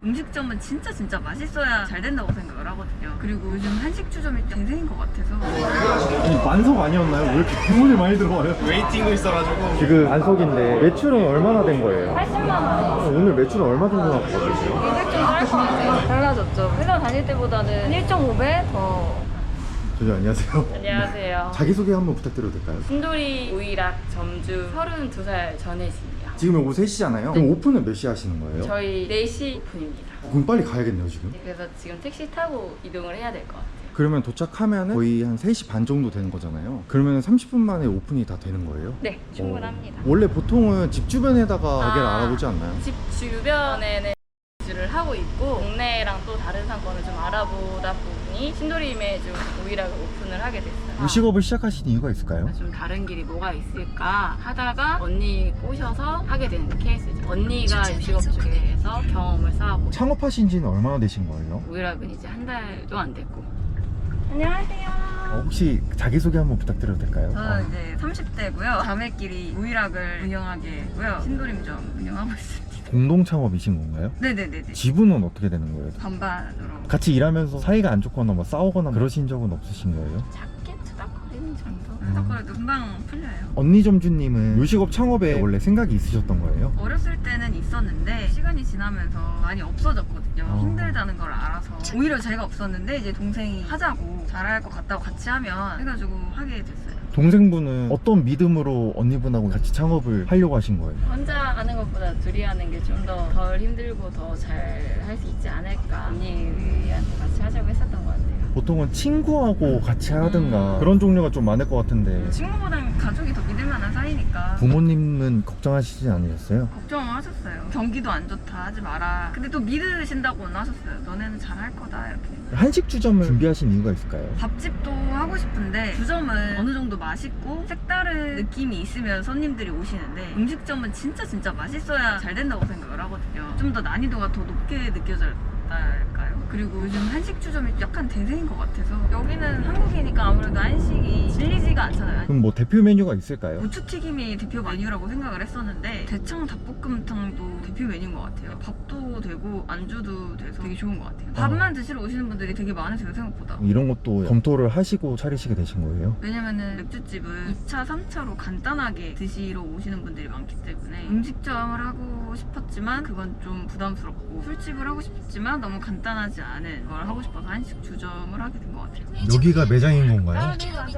음식점은 진짜 맛있어야 잘 된다고 생각을 하거든요. 그리고 요즘 한식주점이 대세인 것 같아서. 만석 아니었나요? 왜 이렇게 주문이 많이 들어와요? 웨이팅도 있어가지고. 지금 만석인데 매출은 얼마나 된 거예요? 80만 원. 오늘 매출은 얼마 정도 나왔어요? 200 정도 할 것 같아요. 달라졌죠. 회사 다닐 때보다는 1.5배 더. 저기 안녕하세요. 안녕하세요. 자기소개 한번 부탁드려도 될까요? 순돌이 우이락 점주 32살 전혜진이요. 지금 오후 3시잖아요. 그럼 오픈은 몇 시에 하시는 거예요? 저희 4시 오픈입니다. 그럼 빨리 가야겠네요 지금. 그래서 지금 택시 타고 이동을 해야 될 것 같아요. 그러면 도착하면 거의 한 3시 반 정도 되는 거잖아요. 그러면 30분 만에 오픈이 다 되는 거예요? 네, 충분합니다. 원래 보통은 집 주변에다가 가게를 아. 알아보지 않나요? 집 주변에는 위주를 하고 있고 동네랑 또 다른 상권을 좀 알아보다 보니 신도림에 좀 우이락을 오픈을 하게 됐어요. 요식업을 시작하신 이유가 있을까요? 좀 다른 길이 뭐가 있을까 하다가 언니 꼬셔서 하게 된 케이스죠. 언니가 요식업 쪽에서 경험을 쌓아보고 창업하신 지는 얼마나 되신 거예요? 우이락은 이제 한 달도 안 됐고. 안녕하세요. 혹시 자기소개 한번 부탁드려도 될까요? 저는 이제 30대고요. 자매끼리 우이락을 운영하게 했고요. 신도림점 운영하고 있습니다. 공동 창업이신 건가요? 네네네네. 지분은 어떻게 되는 거예요? 반반으로. 같이 일하면서 사이가 안 좋거나 뭐 싸우거나 그러신 적은 없으신 거예요? 작게 투닥거리는 정도? 그래도 금방 풀려요. 언니 점주님은 요식업 창업에 원래 생각이 있으셨던 거예요? 어렸을 때는 있었는데 시간이 지나면서 많이 없어졌거든요. 힘들다는 걸 알아서 오히려 제가 없었는데 이제 동생이 하자고 잘할 것 같다고 같이 하면 해가지고 하게 됐어요. 동생분은 어떤 믿음으로 언니분하고 같이 창업을 하려고 하신 거예요? 혼자 하는 것보다 둘이 하는 게 좀 더 덜 힘들고 더 잘 할 수 있지 않을까. 언니한테 같이 하자고 했었던 것 같아요. 보통은 친구하고 같이 하든가 그런 종류가 좀 많을 것 같은데 친구보단 가족이 더 믿을 만한 사이니까 부모님은 걱정하시지 않으셨어요? 걱정하셨어요. 경기도 안 좋다 하지 마라. 근데 또 믿으신다고는 하셨어요. 너네는 잘할 거다 이렇게. 한식 주점을 준비하신 이유가 있을까요? 밥집도 하고 싶은데 주점은 어느 정도 맛있고 색다른 느낌이 있으면 손님들이 오시는데 음식점은 진짜 맛있어야 잘 된다고 생각을 하거든요. 좀 더 난이도가 더 높게 느껴졌달까요? 그리고 요즘 한식주점이 약간 대세인 것 같아서 여기는 한국이니까 아무래도 한식이 질리지가 않잖아요. 그럼 뭐 대표 메뉴가 있을까요? 고추튀김이 대표 메뉴라고 생각을 했었는데 대창 닭볶음탕도 대표 메뉴인 것 같아요. 밥도 되고 안주도 돼서 되게 좋은 것 같아요. 밥만 드시러 오시는 분들이 되게 많으세요 생각보다. 이런 것도 검토를 하시고 차리시게 되신 거예요? 왜냐면은 맥주집은 2차, 3차로 간단하게 드시러 오시는 분들이 많기 때문에 음식점을 하고 싶었지만 그건 좀 부담스럽고 술집을 하고 싶지만 너무 간단하지 않은 걸 하고 싶어서 한식 주점을 하게 된 것 같아요. 여기가 매장인 건가요? 네 맞아요.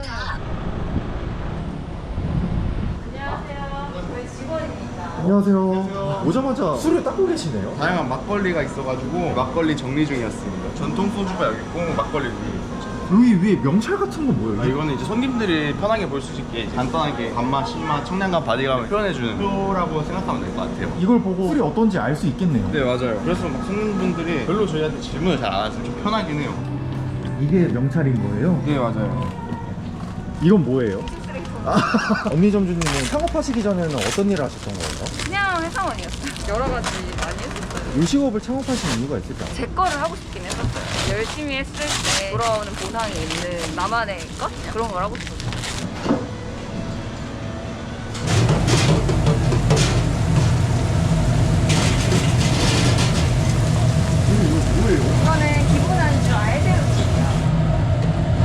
안녕하세요. 저희 직원입니다. 안녕하세요. 오자마자 술을 닦고 계시네요. 다양한 막걸리가 있어가지고 막걸리 정리 중이었습니다. 전통 소주가 여기 있고 막걸리 위에 있죠. 여기 위에 명찰 같은 건 뭐예요? 이거는 이제 손님들이 편하게 볼 수 있게 이제 간단하게 단맛, 신맛, 청량감, 바디감을 표현해주는 표라고 생각하면 될 것 같아요. 이걸 보고 술이 어떤지 알 수 있겠네요. 네 맞아요. 그래서 막 손님분들이 별로 저희한테 질문을 잘 안 하시면 좀 편하긴 해요. 이게 명찰인 거예요? 네 맞아요. 이건 뭐예요? 언니 점주님은 창업하시기 전에는 어떤 일을 하셨던 거예요? 그냥 회사원이었어요. 여러 가지 많이 했었어요. 요식업을 창업하신 이유가 있을까요? 제 거를 하고 싶긴 했었어요. 열심히 했을 때 돌아오는 보상이 있는 나만의 것? 그런 걸 하고 싶었어요. 이거 뭐예요? 이거는 기본 안주 알데우치예요.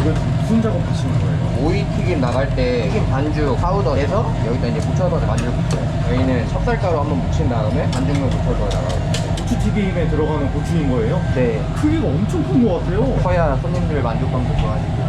이건 무슨 작업하시는 거예요? 오이 튀김 나갈 때 튀김 반죽 파우더 내서 여기다 이제 묻혀서 반죽을 묻혀요. 저희는 찹쌀가루 한번 묻힌 다음에 반죽물 묻혀서 나가요. 고추튀김에 들어가는 고추인 거예요? 네. 크기가 엄청 큰 것 같아요. 커야 손님들 만족감도 좋아지고.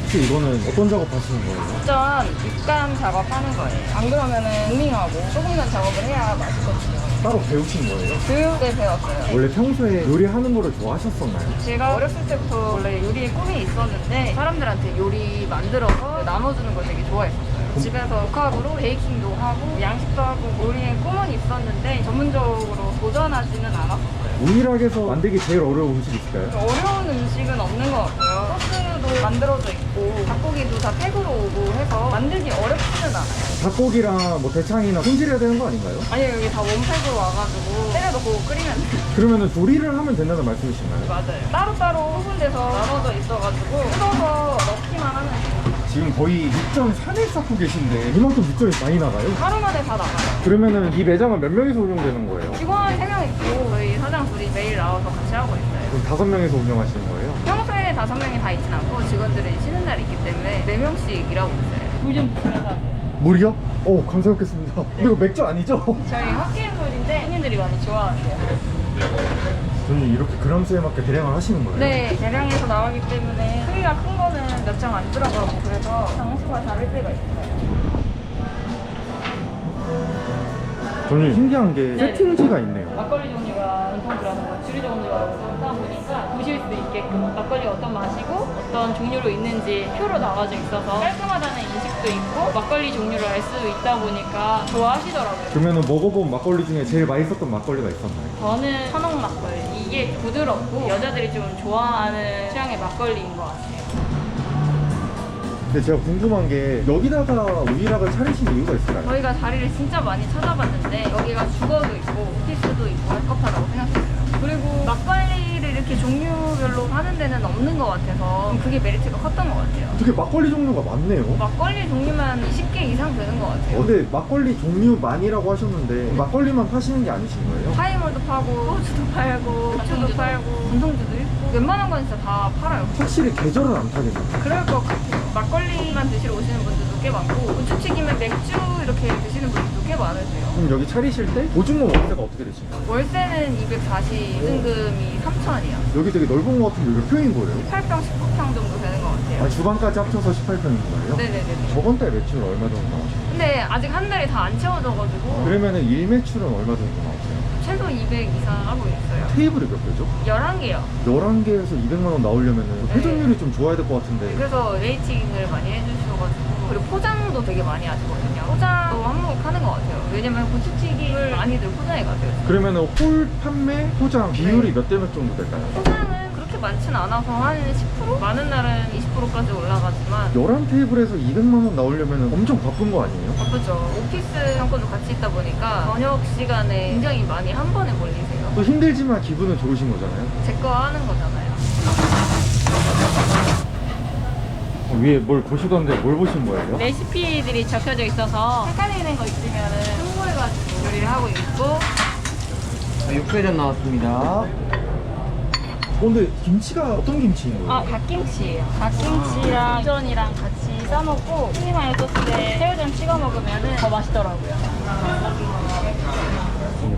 혹시 이거는 어떤 작업 하시는 거예요? 일단 육감 작업하는 거예요. 안 그러면은 무밍하고 소금난 작업을 해야 맛있거든요. 따로 배우신 거예요? 교육 때 배웠어요. 원래 평소에 요리하는 거를 좋아하셨었나요? 제가 어렸을 때부터 원래 요리에 꿈이 있었는데 사람들한테 요리 만들어서 나눠주는 걸 되게 좋아했었어요. 집에서 독학으로 베이킹도 하고 양식도 하고 요리에 꿈은 있었는데 전문적으로 도전하지는 않았었어요. 우일학에서 만들기 제일 어려운 음식 있을까요? 어려운 음식은 없는 것 같고요. 소스도 만들어져 있고 닭고기도 다 팩으로 오고 해서 만들기 어렵지는 않아요. 닭고기랑 뭐 대창이나 손질해야 되는 거 아닌가요? 아니요, 여기 다 원팩으로 와가지고 때려놓고 끓이면 돼요. 그러면은 조리를 하면 된다는 말씀이신가요? 맞아요. 따로따로 소분돼서 나눠져 있어가지고 뜯어서 넣기만 하면 돼요. 지금 거의 육전 3일 쌓고 계신데 이만큼 육전이 많이 나가요? 하루 만에 다 나가요. 그러면은 이 매장은 몇 명이서 운영되는 거예요? 직원 3명 있고 저희 사장 둘이 매일 나와서 같이 하고 있어요. 그럼 5명이서 운영하시는 거예요? 평소에 5명이 다 있진 않고 직원들이 쉬는 날이 있기 때문에 4명씩 일하고 있어요. 물좀 드시면서 물이요? 감사 먹겠습니다. 이거 맥주 아니죠? 저희 헛개물인데 손님들이 많이 좋아하세요. 저는 이렇게 그람수에 맞게 대량을 하시는 거예요? 네, 대량에서 나오기 때문에 크기가 큰 거는 몇 장 안 들어가고 그래서 장수가 다를 때가 있어요. 저는 신기한 게 네. 세팅지가 있네요. 막걸리 종류가 인통주라서 주류 종류가 있다 보니까 보실 수 있게끔 막걸리가 어떤 맛이고 어떤 종류로 있는지 표로 나와져 있어서 깔끔하다는 인식도 있고 막걸리 종류를 알 수 있다 보니까 좋아하시더라고요. 그러면은 먹어본 막걸리 중에 제일 맛있었던 막걸리가 있었나요? 저는 천옥 막걸리. 이게 부드럽고 여자들이 좀 좋아하는 취향의 막걸리인 것 같아요. 근데 제가 궁금한 게 여기다가 우이락을 차리신 이유가 있을까요? 저희가 자리를 진짜 많이 찾아봤는데 여기가 주거도 있고 오피스도 있고 할 법하다고 생각했어요. 그리고 막걸리를 이렇게 종류별로 하는 데는 없는 것 같아서 그게 메리트가 컸던 것 같아요. 되게 막걸리 종류가 많네요. 막걸리 종류만 20개 이상 되는 것 같아요. 근데 막걸리 종류만이라고 하셨는데 막걸리만 파시는 게 아니신 거예요? 하이볼도 파고 소주도 팔고 맥주도 팔고 전통주도 있고 웬만한 건 진짜 다 팔아요. 확실히 계절은 안 타겠네요. 그럴 것 같아요. 막걸리만 드시러 오시는 분들도 꽤 많고 우추튀김에 맥주 이렇게 드시는 분들도 꽤 많으세요. 그럼 여기 차리실 때 보증금 월세가 어떻게 되시나요? 월세는 240, 보증금이 3,000원이요. 여기 되게 넓은 것 같은데 몇 평인 거예요? 18평, 19평 정도 되는 것 같아요. 아, 주방까지 합쳐서 18평인 거예요? 네네네. 저번 달 매출 얼마 정도 나오셨어요? 근데 아직 한 달이 다 안 채워져가지고 그러면은 일 매출은 얼마 정도 나오세요? 최소 200 이상 하고 있어요. 테이블이 몇 개죠? 11개요. 11개에서 200만 원 나오려면은 네. 회전율이 좀 좋아야 될 것 같은데 그래서 레이팅을 많이 해주셔가지고 그리고 포장도 되게 많이 하시거든요. 포장도 한몫 하는 것 같아요. 왜냐면 고추튀김을 많이들 포장해 가세요. 그러면은 홀 판매 포장 비율이 몇 대 몇 정도 될까요? 포장은 그렇게 많진 않아서 한 10%? 많은 날은 20%까지 올라가지만 11테이블에서 200만 원 나오려면 엄청 바쁜 거 아니에요? 바쁘죠. 오피스 상권도 같이 있다 보니까 저녁 시간에 굉장히 많이 한 번에 몰리세요. 또 힘들지만 기분은 좋으신 거잖아요. 제 거 하는 거잖아요. 위에 뭘 보시던데 뭘 보신 거예요? 레시피들이 적혀져 있어서 헷갈리는 거 있으면은 참고해가지고 요리를 하고 있고. 육회전 나왔습니다. 근데 김치가 어떤 김치인 거예요? 아, 갓김치예요. 갓김치랑 전이랑 같이 싸먹고 튀김마요 소스에 새우젓 찍어 먹으면 더 맛있더라고요.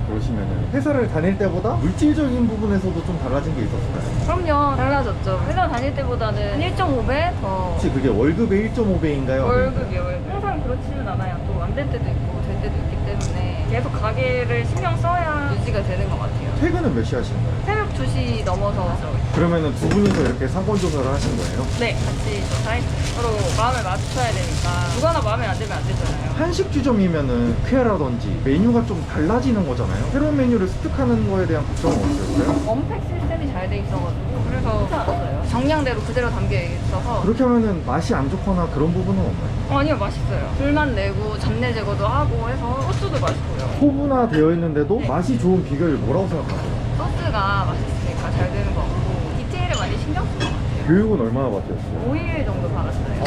보시면은 회사를 다닐 때보다 물질적인 부분에서도 좀 달라진 게 있었을까요? 그럼요. 달라졌죠. 회사 다닐 때보다는 1.5배 더 혹시 그게 월급의 1.5배인가요? 월급이요. 월급. 항상 그렇지는 않아요. 또 안 될 때도 있고 될 때도 있기 때문에 계속 가게를 신경 써야 유지가 되는 것 같아요. 퇴근은 몇 시 하시는 거예요? 새벽 2시 넘어서 그러면은 두 분이서 이렇게 상권 조사를 하신 거예요? 네, 같이 조사했어요. 서로 마음을 맞춰야 되니까 누가나 마음에 안 들면 안 되잖아요. 한식주점이면은 쾌라든지 메뉴가 좀 달라지는 거잖아요. 새로운 메뉴를 습득하는 거에 대한 걱정은 없으셨어요? 원팩 시스템이 잘 돼 있어가지고 그래서 괜찮았어요. 정량대로 그대로 담겨 있어서 그렇게 하면은 맛이 안 좋거나 그런 부분은 없나요? 아니요, 맛있어요. 불만 내고 잡내 제거도 하고 해서 소스도 맛있고요. 소분화되어 있는데도 네. 맛이 좋은 비결이 뭐라고 생각하세요? 소스가 맛있으니까 잘 되는 것 같고 디테일에 많이 신경 쓰는 것 같아요. 교육은 얼마나 받으셨어요? 5일 정도 받았어요.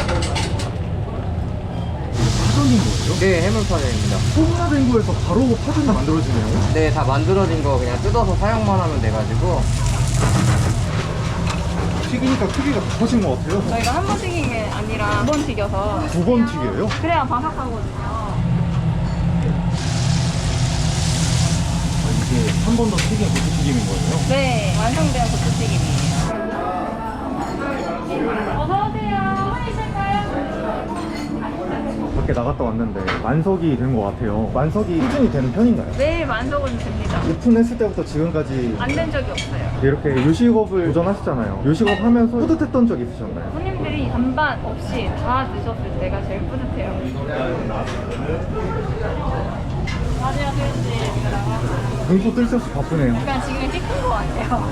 파전인 거예요? 네, 해물파전입니다. 소분화된 거에서 바로 파전이 만들어지네요? 네, 다 만들어진 거 그냥 뜯어서 사용만 하면 돼가지고. 튀기니까 크기가 다 커진 것 같아요. 저희가 한 번 튀긴 게 아니라 두 번 튀겨서 2번 튀겨요? 그래야 바삭하거든요. 이게 한 번 더 튀긴 고추튀김인 거예요? 네, 완성된 고추튀김이에요. 어서오세요. 밖에 나갔다 왔는데 만석이 된 것 같아요. 만석이 꾸준히 되는 편인가요? 매일 만석은 됩니다. 오픈했을 때부터 지금까지 안 된 적이 없어요. 이렇게 요식업을 도전하셨잖아요. 요식업 하면서 뿌듯했던 적 있으셨나요? 손님들이 반반 없이 다 드셨을 때가 제일 뿌듯해요. 맞아요, 그렇지. 눈도 뜰 새 없이 바쁘네요. 약간 지금 찍힌 것 같아요.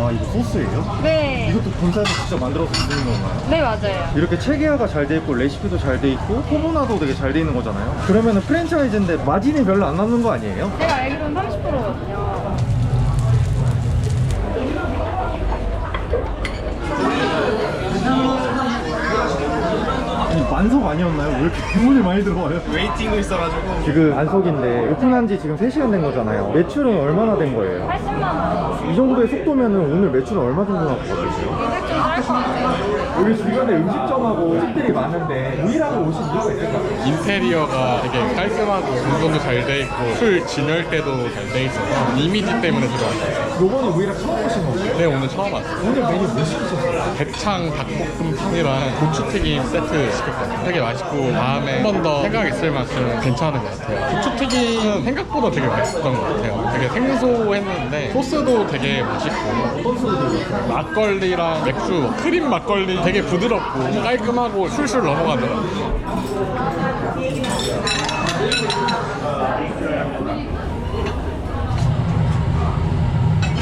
아, 이거 소스예요? 네. 이것도 본사에서 직접 만들어서 쓰는 건가요? 네, 맞아요. 이렇게 체계화가 잘 돼 있고 레시피도 잘 돼 있고 포문화도 되게 잘 돼 있는 거잖아요. 그러면은 프랜차이즈인데 마진이 별로 안 남는 거 아니에요? 제가 알기로는 30%거든요. 아니, 만석 아니었나요? 왜 이렇게 주문이 많이 들어와요? 웨이팅도 있어가지고 지금 안석인데 오픈한 지 지금 3시간 된 거잖아요. 매출은 얼마나 된 거예요? 80만 원. 이 정도의 속도면은 오늘 매출은 얼마 정도 나올 것 같으세요? 이제 좀 쌀 것 같아요. 여기 주변에 음식점하고 집들이 많은데 우리라고 오신 이유가 있을까요? 인테리어가 되게 깔끔하고 공간도 잘 돼 있고 술 진열대도 잘 돼 있어서 이미지 때문에 들어왔어요. 요번에 우리랑 처음 오신 거예요? 네, 오늘 처음 왔어요. 오늘 메뉴 뭐 시키셨어요? 대창 닭볶음탕이랑 고추튀김 세트 시켰거든요. 되게 맛있고 다음에 한 번 더 생각 있을 만큼 괜찮은 것 같아요. 고추튀김은 생각보다 되게 맛있었던 것 같아요. 되게 생소했는데 소스도 되게 맛있고 어떤 소리 들으셨어요? 막걸리랑 맥주, 크림 막걸리 되게 부드럽고 깔끔하고 술술 넘어가더라고요.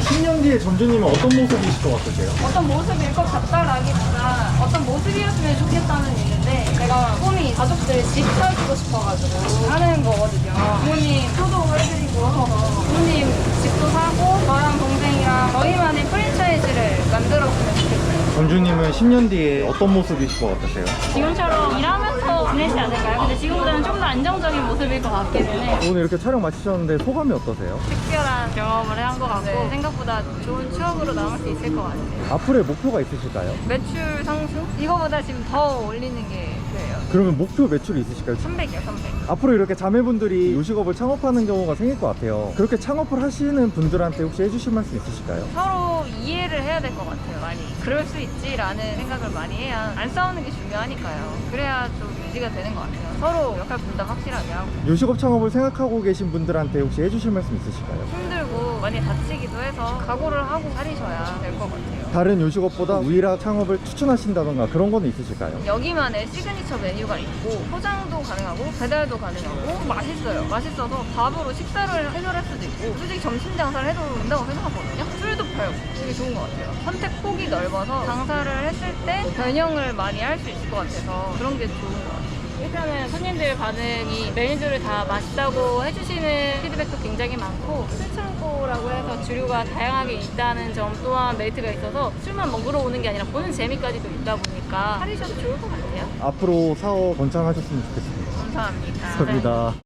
10년 뒤에 전주님은 어떤 모습이실 것 같으세요? 어떤 모습일 것 같다라기보다 어떤 모습이었으면 좋겠다는 얘기인데 제가 꿈이 가족들 집 사주고 싶어가지고 하는 거거든요. 부모님 효도 해드리고 부모님 집도 사고 저랑 동생이랑 저희만의 프랜차이즈를 만들었으면 좋겠어요. 전주님은 10년 뒤에 어떤 모습이실 것 같으세요? 지금처럼 일하면서 지내지 않을까요? 근데 지금보다는 좀 더 안정적인 모습일 것 같기는 해. 오늘 이렇게 촬영 마치셨는데 소감이 어떠세요? 특별한 경험을 한 것 같고 생각보다 좋은 추억으로 남을 수 있을 것 같아요. 앞으로의 목표가 있으실까요? 매출 상승? 이거보다 지금 더 올리는 게 그래요. 그러면 목표 매출이 있으실까요? 300이요, 300. 앞으로 이렇게 자매분들이 요식업을 창업하는 경우가 생길 것 같아요. 그렇게 창업을 하시는 분들한테 혹시 해주실 말씀 있으실까요? 서로 이해를 해야 될 것 같아요, 많이. 그럴 수 있지라는 생각을 많이 해야 안 싸우는 게 중요하니까요. 그래야 좀 유지가 되는 것 같아요. 서로 역할 분담 확실하게 하고. 요식업 창업을 생각하고 계신 분들한테 혹시 해주실 말씀 있으실까요? 힘들고 많이 다치기도 해서 각오를 하고 차리셔야 될 것 같아요. 다른 요식업보다 우이락 창업을 추천하신다던가 그런 건 있으실까요? 여기만의 시그니처 메뉴가 있고 포장도 가능하고 배달도 가능하고 맛있어요. 맛있어서 밥으로 식사를 해결할 수도 있고 솔직히 점심 장사를 해도 된다고 생각하거든요. 술도 팔고 되게 좋은 것 같아요. 선택 폭이 넓어서 장사를 했을 때 변형을 많이 할 수 있을 것 같아서 그런 게 좋은 것 같아요. 일단은 손님들 반응이 메뉴들을 다 맛있다고 해주시는 피드백도 굉장히 많고 술창고라고 해서 주류가 다양하게 있다는 점 또한 메리트가 있어서 술만 먹으러 오는 게 아니라 보는 재미까지도 있다 보니까 차리셔도 좋을 것 같아요. 앞으로 사업 번창하셨으면 좋겠습니다. 감사합니다. 감사합니다.